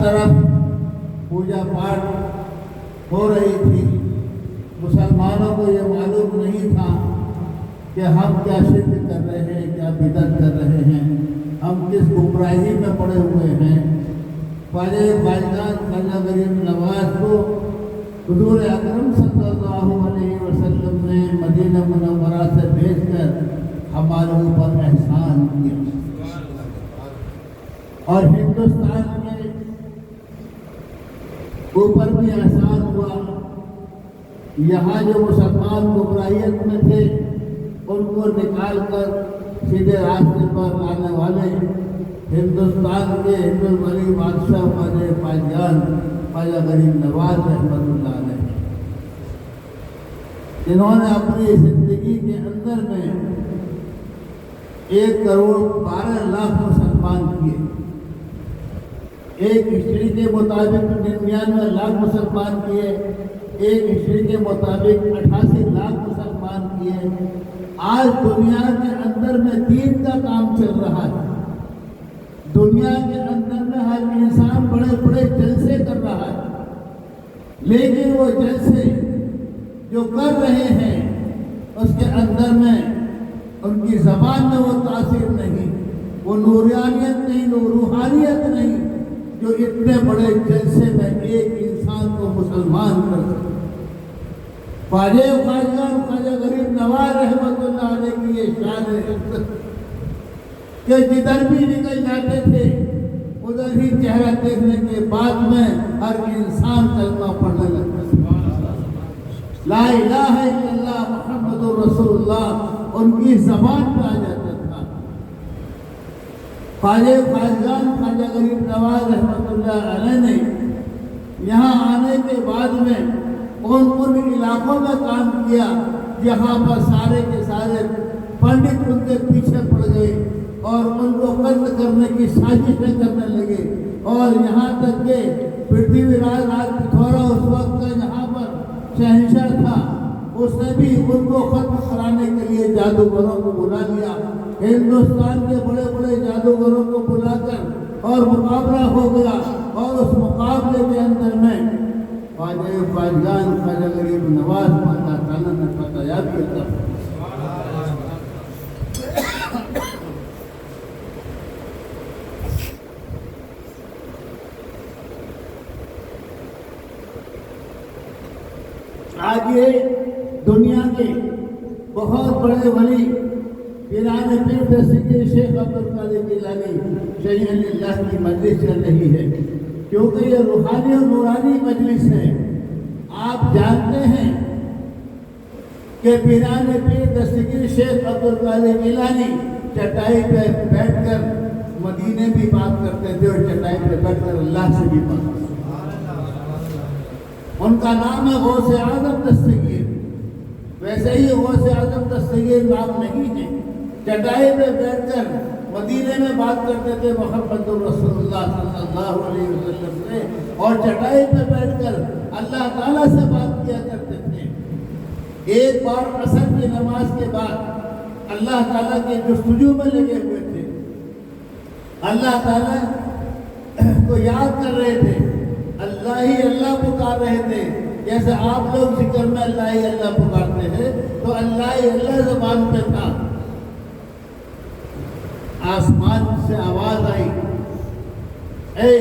طرف پوجا پاٹ ہو رہی تھی. مسلمانوں کو یہ معلوم نہیں تھا کہ ہم کیا شرک کر رہے ہیں، کیا بدعت کر رہے ہیں، ہم کس گمراہی میں پڑے ہوئے ہیں. خواجہ خواجگان خواجہ غریب نواز کو حضور اکرم صلی اللہ علیہ وسلم نے مدینہ منورہ سے بھیج کر ہمارے اوپر احسان کیا، اور ہندوستان کے اوپر بھی احسان ہوا. یہاں جو مسلمان گمراہیت میں تھے ان کو نکال کر سیدھے راستے پر لانے والے ہندوستان کے ہندو ولی بادشاہ خواجہ خواجگان خواجہ غریب نواز رحمۃ اللہ علیہ، جنہوں نے اپنی زندگی کے اندر میں 1,12,00,000 مسلمان کیے. ایک ہسٹری کے مطابق 99 لاکھ مسلمان کیے، ایک ہسٹری کے مطابق 88 لاکھ مسلمان کیے. آج دنیا کے اندر میں دین کا کام چل رہا ہے. دنیا کے اندر میں ہر انسان بڑے بڑے جلسے کر رہا ہے، لیکن وہ جلسے جو کر رہے ہیں اس کے اندر میں ان کی زبان میں وہ تاثیر نہیں، وہ نورانیت نہیں، وہ روحانیت نہیں جو اتنے بڑے جلسے میں ایک انسان کو مسلمان کر سکے. خواجہ خواجگان خواجہ غریب نواز رحمۃ اللہ علیہ کی یہ شان ہے کہ جدھر بھی نکل جاتے تھے ادھر ہی چہرہ دیکھنے کے بعد میں ہر انسان کلمہ پڑھنے لگتا تھا. لا الہ الا اللہ محمد رسول اللہ ان کی زبان پہ آ جاتا تھا. خواجہ خواجگان خواجہ غریب نواز رحمۃ اللہ علیہ نے یہاں آنے کے بعد میں ان علاقوں میں کام کیا جہاں پر سارے کے سارے پنڈت ان کے پیچھے پڑ گئے اور ان کو قتل کرنے کی سازشیں کرنے لگے. اور یہاں تک کہ پرتھوی راج پتھورا اس وقت کا یہاں پر شہنشاہ تھا، اس نے بھی ان کو ختم کرانے کے لیے جادوگروں کو بلا لیا. ہندوستان کے بڑے بڑے جادوگروں کو بلا کر اور مقابلہ ہو گیا، اور اس مقابلے کے اندر میں خواجہ خواجگان خواجہ غریب نواز کو اللہ تعالیٰ نے فتح یابی عطا فرمائی. آج یہ دنیا کے بہت بڑے ولی پیران پیر دستگیر شیخ عبدالقادر جیلانی شیخ اللہ کی مجلس چل رہی ہے، کیونکہ یہ روحانی اور نورانی مجلس ہے. آپ جانتے ہیں کہ پیران پیر دستگیر شیخ عبدالقادر جیلانی چٹائی پہ بیٹھ کر مدینے بھی بات کرتے تھے اور چٹائی پہ بیٹھ کر اللہ سے بھی بات کرتے تھے. ان کا نام ہے غوث اعظم دستگیر. ویسے ہی غوث اعظم دستگیر نام نہیں ہے. چٹائی پہ بیٹھ کر مدینے میں بات کرتے تھے محمد رسول اللہ صلی اللہ علیہ وسلم سے، اور چٹائی پہ بیٹھ کر اللہ تعالیٰ سے بات کیا کرتے تھے. ایک بار عصر کی نماز کے بعد اللہ تعالیٰ کے جستجو میں لگے ہوئے تھے، اللہ تعالیٰ کو یاد کر رہے تھے، اللہ ہی اللہ پکار رہے تھے. جیسے آپ لوگ ذکر میں اللہ ہی اللہ پکارتے ہیں تو اللہ ہی اللہ زبان پہ تھا. آسمان سے آواز آئی، اے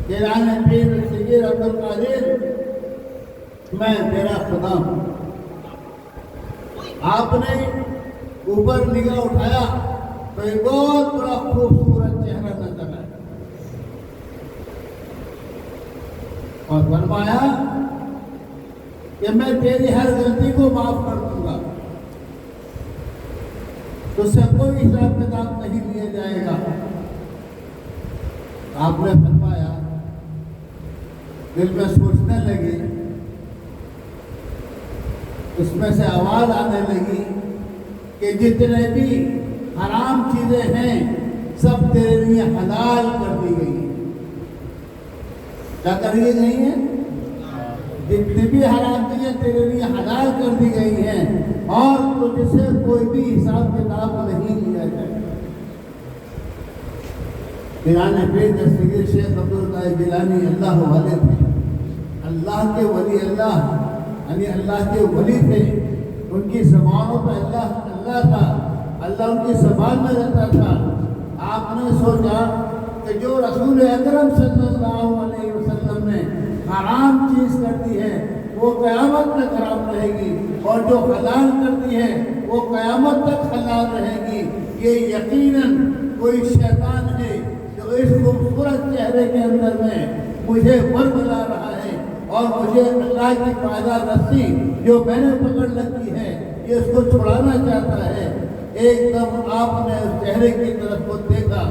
پیران پیر دستگیر عبدالقادر، میں تیرا خدا ہوں. آپ نے اوپر نگاہ اٹھایا تو ایک بہت بڑا خوبصورت چہرہ نظر آیا اور فرمایا کہ میں تیری ہر غلطی کو معاف کر دوں گا، تجھ سے کوئی حساب کتاب نہیں لیا جائے گا. آپ نے فرمایا، دل میں سوچنے لگے، اس میں سے آواز آنے لگی کہ جتنے بھی حرام چیزیں ہیں سب تیرے لیے حلال کر دی گئی ہیں. کیا کر دی گئی ہیں؟ جتنی بھی حرام چیزیں تیرے لیے حلال کر دی گئی ہیں، اور تجھ سے کوئی بھی حساب کتاب نہیں لیا جائے. پیران پیر دستگیر شیخ جیلانی اللہ والے تھے، اللہ کے ولی، اللہ یعنی اللہ کے ولی تھے، ان کی زبانوں پہ اللہ اللہ تھا، اللہ ان کی زبان میں رہتا تھا۔ آپ نے سوچا کہ جو رسول اکرم صلی اللہ علیہ وسلم نے حرام چیز کر دی ہے وہ قیامت تک حرام رہے گی، اور جو حلال کر دی ہے وہ قیامت تک حلال رہے گی۔ یہ یقیناً کوئی شیطان ہے جو اس خوبصورت چہرے کے اندر میں مجھے ورگلا رہا ہے، اور مجھے اللہ کی پائیدار رسی جو میں نے پکڑ رکھی ہے یہ اس کو چھڑانا چاہتا ہے۔ ایک دم آپ نے اس چہرے کی طرف کو دیکھا،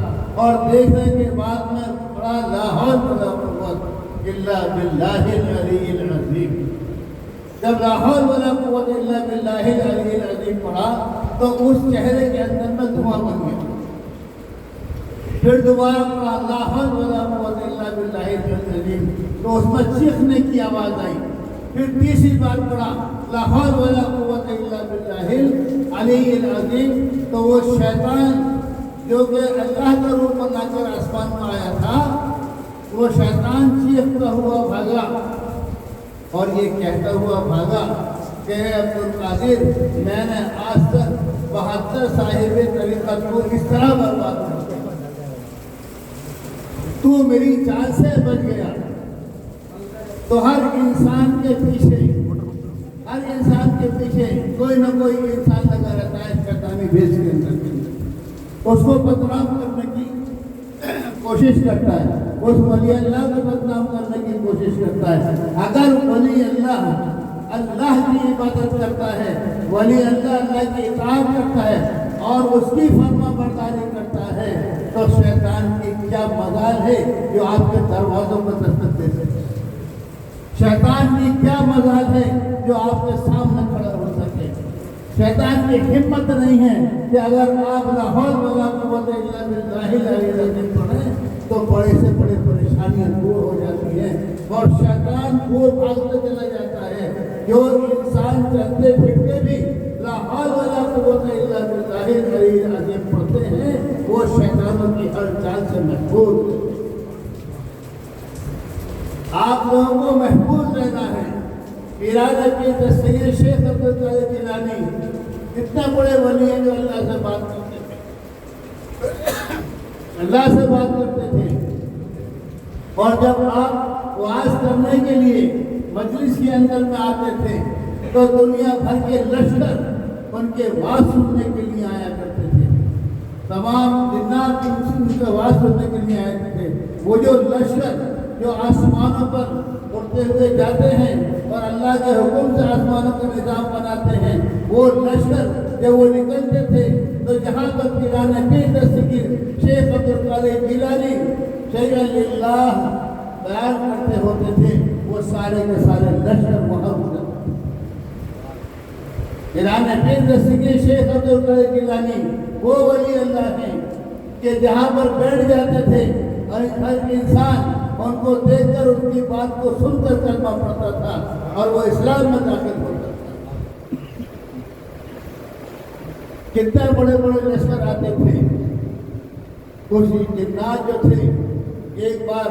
اور دیکھنے کے بعد میں پڑھا لا حول ولا قوت الا باللہ العلی العظیم۔ جب لا حول ولا قوت الا باللہ العلی العظیم پڑھا تو اس چہرے کے اندر میں دھواں بن گیا۔ پھر دوبارہ پڑھا لا حول ولا قوت الا باللہ العظیم تو اس میں چیخنے کی آواز آئی۔ پھر تیسری بار پڑھا لا حول ولا قوت الا باللہ العلی العظیم تو وہ شیطان جو کہ اللہ کا روپ بنا کر آسمان میں آیا تھا وہ شیطان چیختا ہوا بھاگا، اور یہ کہتا ہوا بھاگا کہ عبدالقادر میں نے آج تک 72 صاحب طریقت کو اس طرح برباد کر دیا، تو میری جان سے بچ گیا۔ تو ہر انسان کے پیچھے کوئی نہ کوئی انسان لگا رہتا ہے شیطانی بھیس کے اندر، اس کو بدنام کرنے کی کوشش کرتا ہے، اس ولی اللہ کو بدنام کرنے کی کوشش کرتا ہے۔ اگر ولی اللہ اللہ کی عبادت کرتا ہے، ولی اللہ اللہ کی اطاعت کرتا ہے اور اس کی فرما برداری کرتا ہے تو شیطان کی کیا مجال ہے جو آپ کے دروازوں پر دستک دے سکے؟ شیطان کی کیا مجال ہے جو آپ کے سامنے کھڑا ہو سکے؟ شیطان کی ہمت نہیں ہے کہ اگر آپ لا حول ولا قوت الا باللہ العلی العظیم پڑھیں تو بڑے سے بڑے پریشانیاں دور ہو جاتی ہیں، اور شیطان دور بھاگتے چلا جاتا ہے۔ جو انسان چلتے پھرتے بھی لا حول ولا قوت الا باللہ العلی العظیم پڑھتے ہیں وہ شیطانوں کی ہر چال سے محفوظ ہے۔ آپ لوگوں کو محفوظ رہنا ہے۔ ارادہ کی سید شیخ عبدالقادر جیلانی اتنے بڑے ولی ہیں جو اللہ سے بات کرتے تھے، اللہ سے بات کرتے تھے، اور جب آپ واعظ کرنے کے لیے مجلس کے اندر میں آتے تھے تو دنیا بھر کے لشکر ان کے واعظ سننے کے لیے آیا کرتے تھے، تمام جنات ان کے واعظ سننے کے لیے آئے تھے۔ وہ جو لشکر جو آسمانوں پر اڑتے ہوئے جاتے ہیں اور اللہ کے حکم سے آسمانوں کا نظام بناتے ہیں، وہ لشکر جب وہ نکلتے تھے تو جہاں تک پیران پیر دستگیر شیخ عبدالقادر جیلانی شیخ اللہ بیان کرتے ہوتے تھے وہ سارے کے سارے لشکر وہاں ہو جاتے تھے۔ پیران پیر دستگیر شیخ عبدالقادر جیلانی وہ ولی اللہ ہیں کہ جہاں پر بیٹھ جاتے تھے اور ہر انسان ان کو دیکھ کر ان کی بات کو سن کر کلمہ پڑھتا تھا اور وہ اسلام میں داخل ہوتا تھا۔ کتنے بڑے بڑے لشکر آتے تھے۔ کچھ جنات جو تھے ایک بار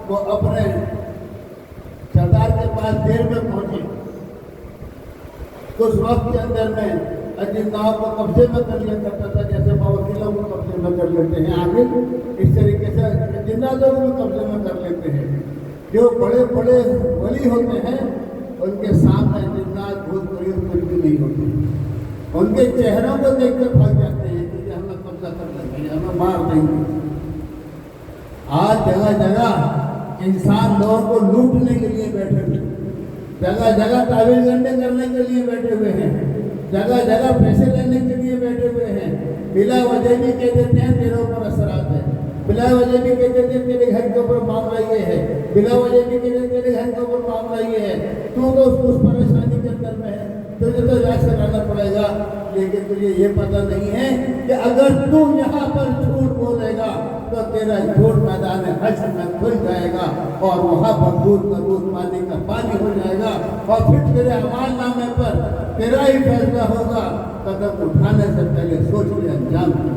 وہ اپنے سردار کے پاس دیر میں پہنچے، اس وقت کے اندر میں جنات کو قبضے میں کر لیا کرتا تھا، جیسے وکیلوں کو قبضے میں کر لیتے ہیں عامل، اس طریقے سے جناتوں کو بھی قبضے میں کر لیتے ہیں۔ جو بڑے بڑے ولی ہوتے ہیں ان کے سامنے جنات بھوت پریت کچھ بھی نہیں ہوتے، ان کے چہروں کو دیکھ کر بھاگ جاتے ہیں کہ ہمیں قبضہ کر لیں گے، ہمیں مار دیں گے۔ آج جگہ جگہ انسان لوگوں کو لوٹنے کے لیے بیٹھے ہوئے، جگہ جگہ تعویذ گنڈے کرنے کے لیے بیٹھے ہوئے ہیں، جگہ جگہ پیسے لینے کے لیے بیٹھے ہوئے ہیں، بلا وجہ بھی کہہ دیتے ہیں تیرے اوپر اثرات ہے، بلا وجہ بھی کہتے تھے تیرے گھر کے اوپر معاملہ یہ ہے، بلا وجہ بھی کہتے تیرے گھر کے اوپر معاملہ یہ ہے، تو اس پریشانی کے اندر میں ہے، تجھے تو علاج کرانا پڑے گا۔ لیکن تجھے یہ پتہ نہیں ہے کہ اگر تو یہاں پر جھوٹ بولے گا تو تیرا جھوٹ میدان حشر میں کھل جائے گا اور وہاں پر دودھ کا دودھ پانی کا پانی ہو جائے گا، اور پھر تیرے اعمال نامے پر تیرا ہی فیصلہ ہوگا۔ قدم اٹھانے سے پہلے سوچ لے انجام دے۔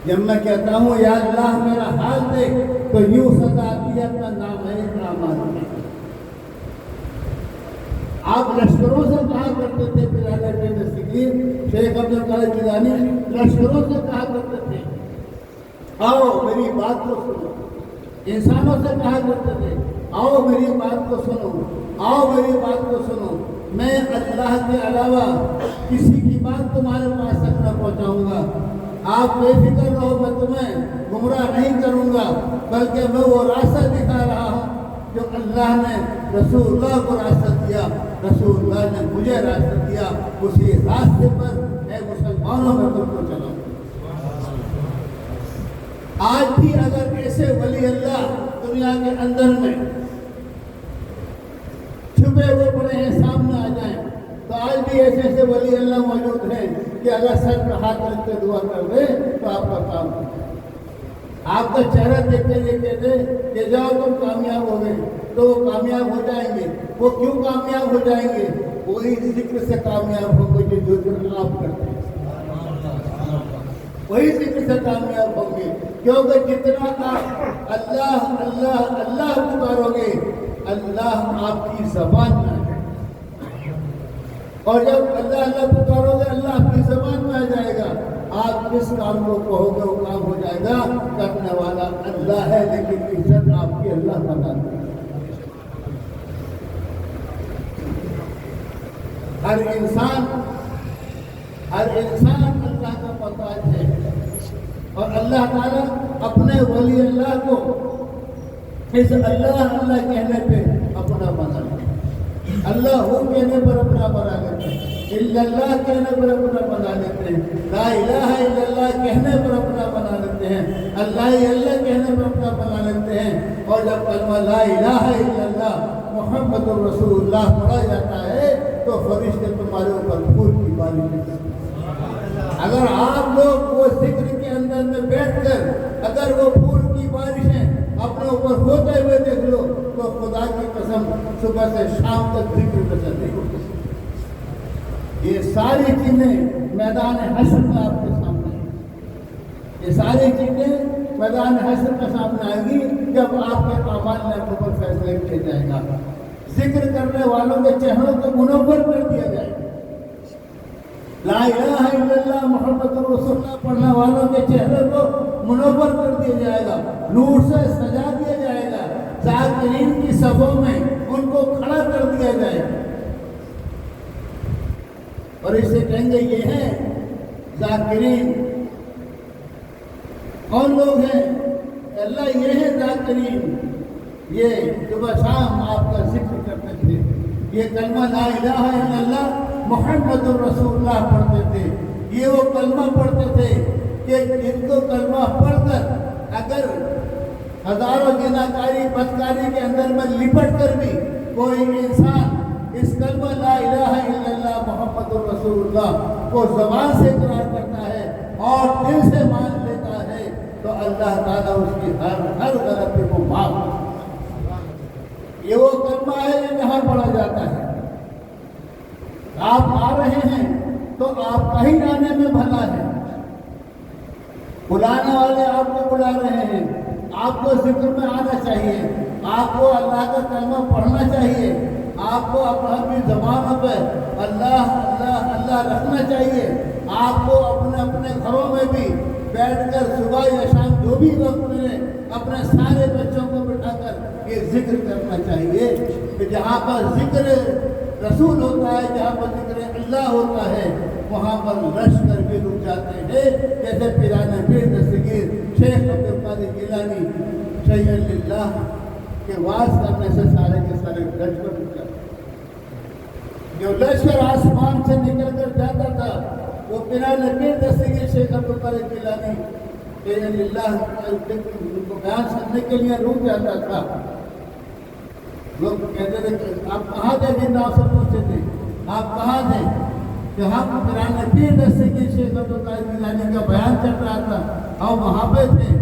جب میں کہتا ہوں یا اللہ میرا حال دیکھ تو تو یوں سزا آتی ہے اپنا نام ہے اعمال۔ آپ لشکروں سے کہا کرتے تھے پیرانے کے دستگیر شیخ عبد القادر جیلانی لشکروں سے کہا کرتے تھے آؤ میری بات کو سنو، انسانوں سے کہا کرتے تھے آؤ میری بات کو سنو، آؤ میری بات کو سنو، میں اللہ کے علاوہ کسی کی بات تمہارے پاس تک نہ پہنچاؤں گا، آپ بے فکر رہو، میں تمہیں گمراہ نہیں کروں گا، بلکہ میں وہ راستہ دکھا رہا ہوں جو اللہ نے رسول اللہ کو راستہ دیا، رسول اللہ نے مجھے راستہ دیا، اسی راستے پر اے مسلمانوں میں تم کو چلاؤ۔ آج بھی اگر ایسے ولی اللہ دنیا کے اندر میں چھپے ہوئے پڑے ہیں سامنے آ جائیں تو آج بھی ایسے ایسے ولی اللہ موجود ہیں کہ اگر سر پہ ہاتھ رکھ کے دعا کر دے تو آپ کا کام ہو جائے۔ آپ کا چہرہ دیکھتے دیکھتے تھے کہ جاؤ تم کامیاب ہو گئے، تو وہ کامیاب ہو جائیں گے۔ وہ کیوں کامیاب ہو جائیں گے؟ وہی ذکر سے کامیاب ہوں گے جو ذکر آپ کرتے ہیں، وہی ذکر سے کامیاب ہوں گے، کیونکہ جتنا آپ اللہ اللہ اللہ پکارو گے اللہ آپ کی زبان میں آ جائے گا، اور جب اللہ اللہ پکارو گے اللہ آپ کی زبان میں آ جائے گا، آپ جس کام کو کہو گے وہ کام ہو جائے گا۔ کرنے والا اللہ ہے لیکن عزت آپ کی اللہ بتا دے۔ ہر انسان اللہ کا محتاج ہے، اور اللہ تعالیٰ اپنے ولی اللہ کو اس اللہ اللہ کہنے پہ اپنا بنا لیتے ہیں، اللہ ہو کہنے پر اپنا بنا لیتے ہیں، الا اللہ کہنے پر اپنا بنا لیتے ہیں، لا الہ الا اللہ کہنے پر اپنا بنا لیتے ہیں، اللہ اللہ کہنے پر اپنا بنا لیتے ہیں، اور جب کلمہ لا الہ الا اللہ محمد الرسول اللہ پڑھا جاتا ہے تو فرشتے تمہارے اوپر پھول کی بارش کرتے ہیں۔ اگر آپ لوگ وہ ذکر کے اندر میں بیٹھ کر اگر وہ پھول کی بارشیں اپنے اوپر ہوتے ہوئے دیکھ لو تو خدا کی قسم صبح سے شام تک ذکر نظر نہیں ہوتی۔ یہ ساری چیزیں میدان حشر میں آپ کے سامنے ہیں، یہ ساری چیزیں میدان حشر میں سامنے آئیں گی جب آپ کے اعمال میں اوپر فیصلے کیا جائے گا۔ ذکر کرنے والوں کے چہروں کو منور کر دیا جائے گا، لا الہ الا اللہ محمد رسول اللہ پڑھنے والوں کے چہرے کو منور کر دیا جائے گا، نور سے سجا دیا جائے گا، ذاکرین کی صفوں میں ان کو کھڑا کر دیا جائے گا، اور اسے کہیں گے یہ ہیں ذاکرین۔ کون لوگ ہیں؟ اللہ یہ ہے ذاکرین، یہ صبح شام آپ کا ذکر کرتے تھے، یہ کلمہ لا الہ الا اللہ محمد الرسول اللہ پڑھتے تھے، یہ وہ کلمہ پڑھتے تھے کہ جن کو کلمہ پڑھ کر اگر ہزاروں زناکاری بدکاری کے اندر میں لپٹ کر بھی کوئی انسان اس کلمہ لا الہ الا اللہ محمد الرسول اللہ کو زبان سے اقرار کرتا ہے اور دل سے مان لیتا ہے تو اللہ تعالیٰ اس کی ہر غلطی کو معاف کرتا ہے۔ یہ وہ کلمہ ہے جو یہاں پڑھا جاتا ہے۔ آپ آ رہے ہیں تو آپ کا ہی آنے میں بھلا ہے، بلانے والے آپ کو بلا رہے ہیں، آپ کو ذکر میں آنا چاہیے، آپ کو اللہ کا کلمہ پڑھنا چاہیے، آپ کو اپنی زبانوں پہ اللہ اللہ اللہ رکھنا چاہیے، آپ کو اپنے اپنے گھروں میں بھی بیٹھ کر صبح یا شام جو بھی وقت ملے اپنے سارے بچوں کو بٹھا کر یہ ذکر کرنا چاہیے کہ جہاں پر ذکر رسول ہوتا ہے، جہاں پر ذکر اللہ ہوتا ہے وہاں پر لشکر بھی رک جاتے ہیں، جیسے پیرانے پیر دستگیر شیخ عبد القادر جیلانی شیخ اللہ کے واز کرنے سے سارے کے سارے لشکر رک جاتے ہیں۔ جو لشکر آسمان سے نکل کر جاتا تھا وہ پیرانے پیر دستگیر شیخ عبد القادر جیلانی شیخ اللہ کو بیان سننے کے لیے رک جاتا تھا۔ لوگ کہتے تھے کہ آپ کہاں تھے؟ جن آپ سے پوچھتے تھے آپ کہاں تھے؟ کہ ہم پیرانے پیر دستگیر شیخ عبد القادر جیلانی کا بیان چل رہا تھا اور وہاں پہ تھے،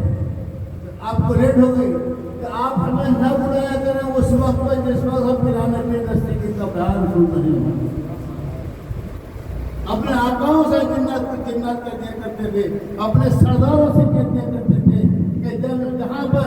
آپ کو لیٹ ہو گئی کہ آپ ہمیں نہ بلایا کریں اس وقت پہ جس وقت ہم پیرانے پیر دستگیر کا بیان سن رہے ہیں۔ اپنے آقاؤں سے جنات کہتے کرتے تھے، اپنے سرداروں سے کہتے کرتے تھے کہ جب جہاں پر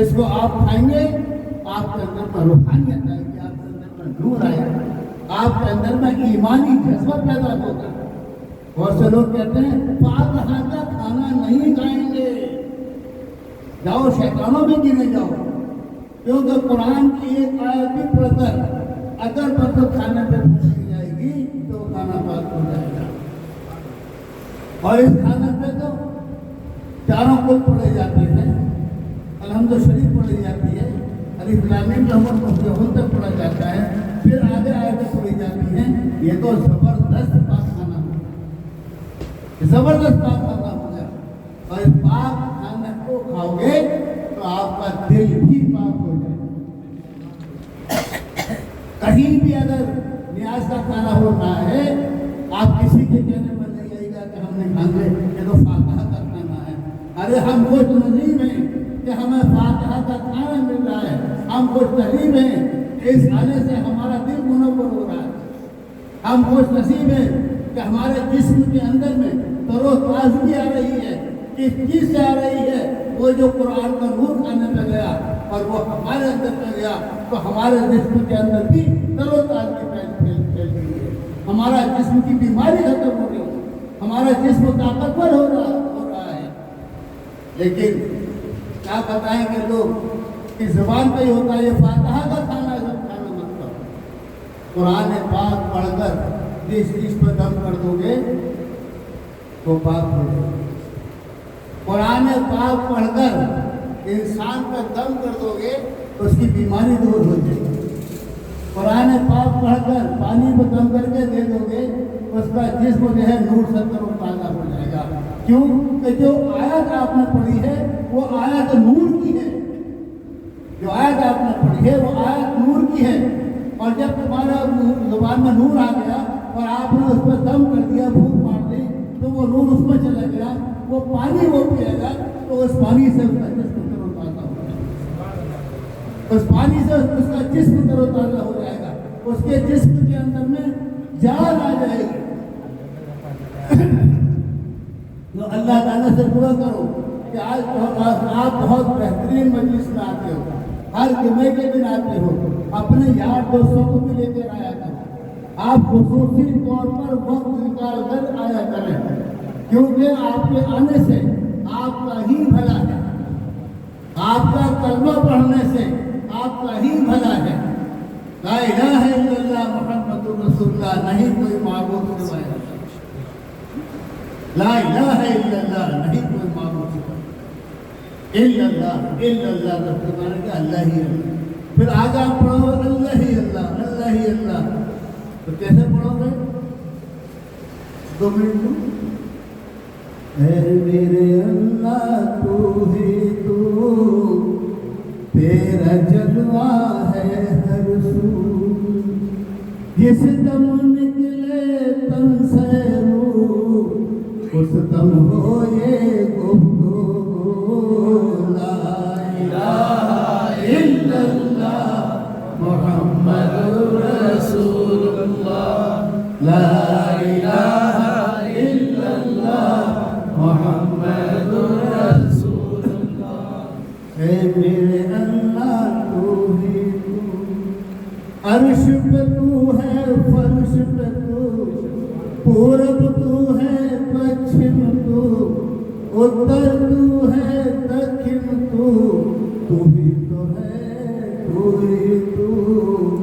اس کو آپ کھائیں گے آپ کے اندر میں روحانیت آئے گی، آپ کے اندر میں نور آئے گا، آپ کے اندر میں ایمانی جذبہ پیدا ہوگا۔ بہت سے لوگ کہتے ہیں فاتحہ کا کھانا نہیں کھائیں گے، جاؤ شیطانوں میں گرے جاؤ، کیونکہ قرآن کی ایک آیت بھی پڑھ کر اگر مطلب کھانے پہ پوچھی جائے گی تو کھانا پاک ہو جائے گا۔ اور اس کھانے پہ تو چاروں کل پڑھے جاتے ہیں، الحمد شریف پڑھی جاتی ہے، الف لام میم محمد مصطفیٰ تک پڑھا جاتا ہے، پھر آگے آگے پڑھی جاتی ہیں۔ یہ تو زبردست پاک کھانا ہو گیا، زبردست پاک کھانا ہو گیا، اور اس پاک کھانے کو کھاؤ گے تو آپ کا دل بھی پاک ہو جائے گا۔ کہیں بھی اگر نیاز کا کھانا ہو رہا ہے، آپ کسی کے کہنے پر نہیں آئے گا کہ ہم نے کھانا ہے، یہ تو فاتحہ کا کھانا ہے۔ ارے ہم خوش نصیب ہیں کہ ہمیں فاتحہ کا کھانا مل رہا ہے، ہم خوش نصیب ہیں اس کھانے سے ہمارا دل منور ہو رہا ہے، ہم خوش نصیب ہیں کہ ہمارے جسم کے اندر میں تر و تازگی آ رہی ہے۔ کس چیز سے آ رہی ہے؟ وہ جو قرآن کا نور کھانے پہ گیا اور وہ ہمارے اندر پہ گیا تو ہمارے جسم کے اندر بھی تر و تازگی پھیل گئی ہے، ہمارا جسم کی بیماری ختم ہو رہی ہے، ہمارا جسم طاقتور ہو رہا ہے۔ لیکن کیا بتائیں کہ لوگ اس زبان پہ ہی ہوتا ہے یہ فاتحہ کا کھانا مطلب قرآن پاک پڑھ کر جس چیز پہ دم کر دو گے تو پاک ہو جائے گا۔ قرآن پاک پڑھ کر انسان کا دم کر دو گے تو اس کی بیماری دور ہو جائے گی۔ قرآن پاک پڑھ کر پانی پہ دم کر کے دے دو گے اس کا جسم جو ہے نور سے تر و تازہ ہو جائے گا۔ کیوں کہ جو آیت آپ نے پڑھی ہے وہ آیت نور کی ہے، جو آیت آپ نے پڑھی ہے وہ آیت نور کی ہے، اور جب تمہارا زبان میں نور آ گیا اور آپ نے اس پہ دم کر دیا، پھونک مار دی تو وہ نور اس میں چلا گیا، وہ پانی وہ پیے گا تو اس پانی سے اس کا جسم تر و تازہ ہو جائے گا، اس پانی سے اس کا جسم تر و تازہ ہو جائے گا، اس کے جسم کے اندر میں جان آ جائے گی۔ تو اللہ تعالیٰ سے دعا کرو کہ آج آپ بہت بہترین مجلس میں آتے ہو، ہر جمعے کے دن آتے ہو، اپنے یار دوستوں کو بھی لے کر آیا کرو، آپ خصوصی طور پر وقت نکال کر آیا کریں، کیونکہ آپ کے آنے سے آپ کا ہی بھلا ہے، آپ کا کلمہ پڑھنے سے آپ کا ہی بھلا ہے۔ لا الہ الا اللہ محمد رسول اللہ، نہیں کوئی معبود سوائے اللہ، لا الہ الا اللہ، نہیں کوئی معبود سوائے الا اللہ رب کہ اللہ ہی اللہ۔ پھر آگے آپ پڑھو اللہ ہی اللہ، اللہ ہی اللہ، تو کیسے پڑھو گے؟ 2 منٹ اے میرے اللہ تو ہی تو، تیرا جلوہ ہے ہر سو، جس دم نکلے تن سے روح اس دم ہو یہ گفتگو، لا الہ الا اللہ محمد رسول اللہ، لا الہ الا اللہ محمد رسول اللہ۔ اے میرے اللہ تو ہی تو، عرش پہ تو ہے فرش پہ تو، پورب تو ہے پچھم تو، اتر تو ہے دکھن تو، تو ہی تو ہے تو ہی تو،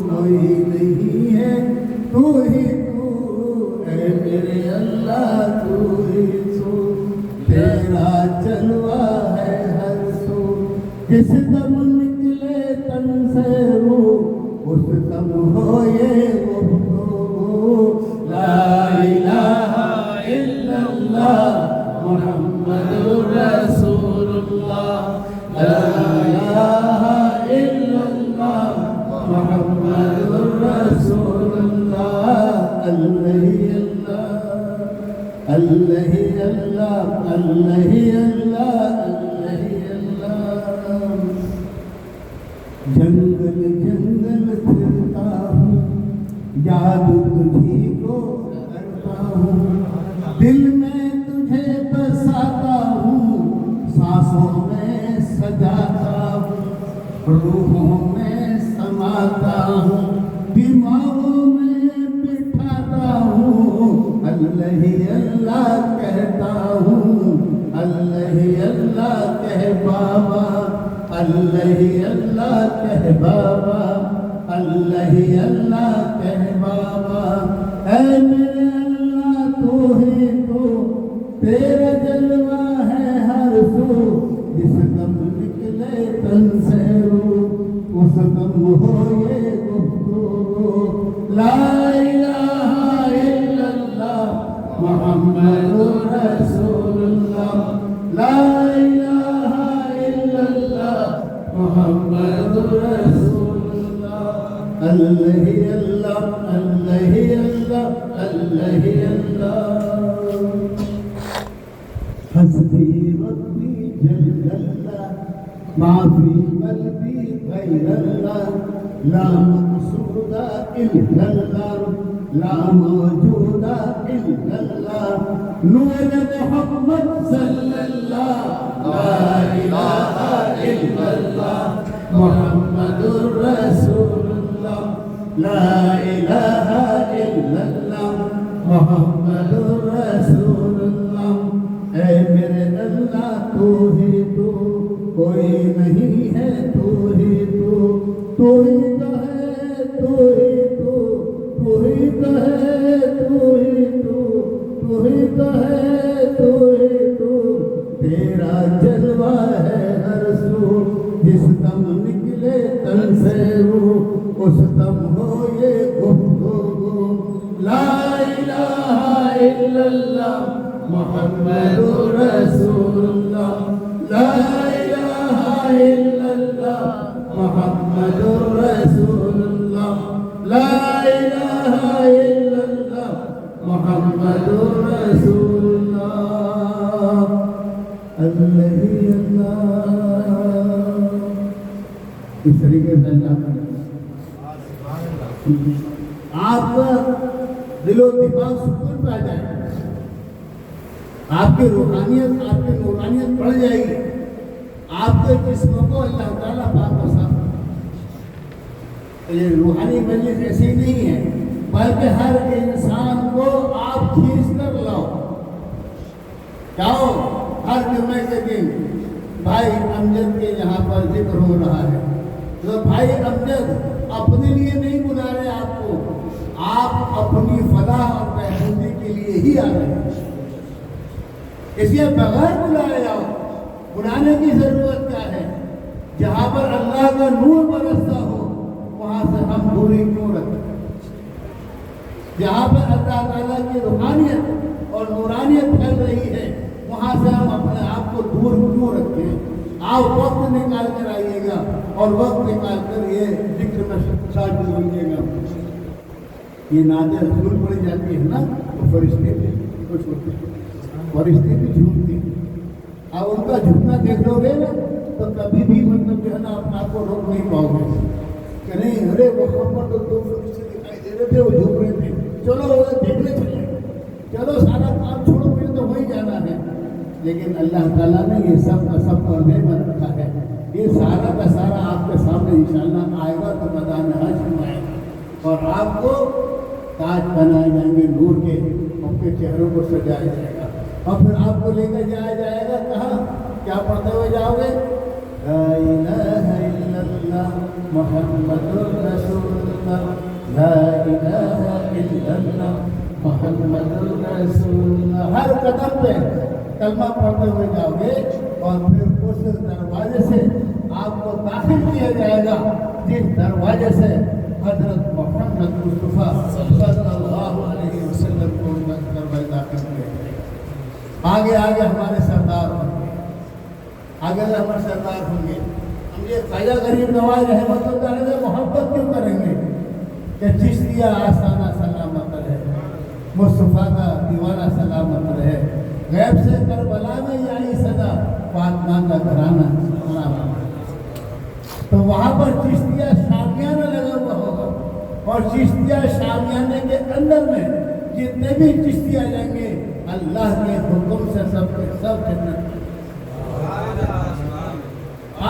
کوئی نہیں ہے تو ہی تو، اے میرے اللہ تو ہی تو، تیرا جلوہ ہے ہر سو، جس دم نکلے تن سے روح اس دم ہو یہ گفتگو، لا الہ الا اللہ محمد رسول اللہ، لا الہ الا اللہ محمد رسول اللہ، اللہ اللہ اللہ اللہ اللہ اللہ اللہ۔ جنگل جنگل پھرتا ہوں، یاد تجھی کو کرتا ہوں، دل میں تجھے بساتا ہوں، سانسوں میں سجاتا ہوں، روحوں میں سماتا ہوں، دماغوں میں بٹھاتا ہوں، اللہ ہی اللہ کہتا ہوں، اللہ ہی اللہ کہہ بابا، اللہ ہی اللہ کہہ بابا، اللہ ہی اللہ کہہ بابا، اے میرے اللہ تو ہی تو، تیرا جلوہ ہے ہر سو، جس دم نکلے تن سے روح اس دم ہو یہ گفتگو، لا الہ الا اللہ محمد رسول اللہ، لا الہ الا اللہ محمد رسول اللہ، اللہ اللہ اللہ اللہ اللہ اللہ، حسبی ربی جل اللہ، ما فی قلبی غیر اللہ، لا مقصود الا اللہ، لا موجود الا اللہ، نور محمد صلی اللہ، لا الہ الا اللہ محمد رسول اللہ، لا الہ الا اللہ محمد رسول اللہ، اے میرے اللہ تو ہی تو، کوئی نہیں ہے تو ہی تو، تو ہی تو ہے تو ہی تو، تو ہی تو ہے تو ہی تو، تو ہی تو ہے تو ہی تو، تیرا جلوہ ہے ہر سو، جس دم نکلے تن سے روح اس دم ہو یہ گفتگو، لا الہ الا اللہ محمد رسول اللہ، لا الہ الا اللہ محمد رسول اللہ، لا الہ الا اللہ محمد رسول اللہ، اللہ اللہ، اس طریقے سے اللہ آپ کا دل و دماغ سکون پہ آ جائے گا، آپ کی روحانیت آپ کی نورانیت بڑھ جائے گی، آپ کے جسم کو اللہ تعالیٰ پاک و صاف۔ یہ روحانی مجلس ایسی نہیں ہے، بلکہ ہر انسان کو آپ کھینچ کر لاؤ، جاؤ ہر جمعے کے دن بھائی امجد کے یہاں پر ذکر ہو رہا ہے، تو بھائی امجد اپنے لیے نہیں بلا رہے آپ کو، آپ اپنی فلاح اور بہبودی کے لیے ہی آ رہے ہیں، اس لیے بغیر بلائے آؤ، بلانے کی ضرورت کیا ہے؟ جہاں پر اللہ کا نور برستا ہو وہاں سے ہم دوری کیوں رکھیں؟ جہاں پر اللہ تعالیٰ کی روحانیت اور نورانیت پھیل رہی ہے وہاں سے ہم اپنے آپ کو دور کیوں رکھیں؟ آپ وقت نکال کر آئیے گا اور وقت نکال کر یہ ذکر میں شامل ہوئیے گا۔ یہ نادر رسول پڑی جاتی ہے نا تو فرشتے بھی کچھ ہوتے ہیں، فرشتے بھی جھومتے ہیں، اب ان کا جھکنا دیکھ لو گے نا تو کبھی بھی مطلب جو ہے نا اپنا آپ کو روک نہیں پاؤ گے کہ نہیں ارے وہاں پر تو دو فرشتے دکھائی دے رہے تھے وہ جھوم رہے تھے، چلو دیکھنے چلے، چلو سارا کام چھوڑو مجھے تو وہی جانا ہے۔ لیکن اللہ تعالیٰ نے یہ سب کا سب پردے میں رکھا ہے، یہ سارا کا سارا آپ کے سامنے انشاءاللہ آئے گا تو میدان حشر میں آئے گا اور آپ کو تاج پہنائے جائیں گے نور کے، آپ کے چہروں کو سجایا جائے گا اور پھر آپ کو لے کر جایا جائے گا کہاں؟ کیا پڑھتے ہوئے جاؤ گے؟ لا الہ الا اللہ محمد رسول اللہ، لا الہ الا اللہ محمد رسول اللہ، ہر قدم پہ کلمہ پڑھتے ہوئے جاؤ گے اور پھر اس دروازے سے آپ کو داخل کیا جائے گا جس دروازے سے حضرت محمد مصطفیٰ صلی اللہ علیہ وسلم کو دروازے داخل کیا جائے گا۔ آگے آگے ہمارے سردار ہوں گے، آگے ہمارے سردار ہوں گے، ہم یہ خواجہ غریب نواز رحمۃ اللہ علیہ سے محبت کیوں کریں گے کہ چشتیہ آستانہ سلامت رہے، مصطفیٰ کا دیوانہ سلامت رہے، غیب سے کربلا میں یہ آئی صدا، فاطمہ کا گھرانہ سلامت رہے۔ تو وہاں پر چشتیہ شامیانہ لگا ہوا ہوگا اور چشتیہ شامیانے کے اندر میں جتنے بھی چشتی آ جائیں گے اللہ کے حکم سے سب کے سب جنت۔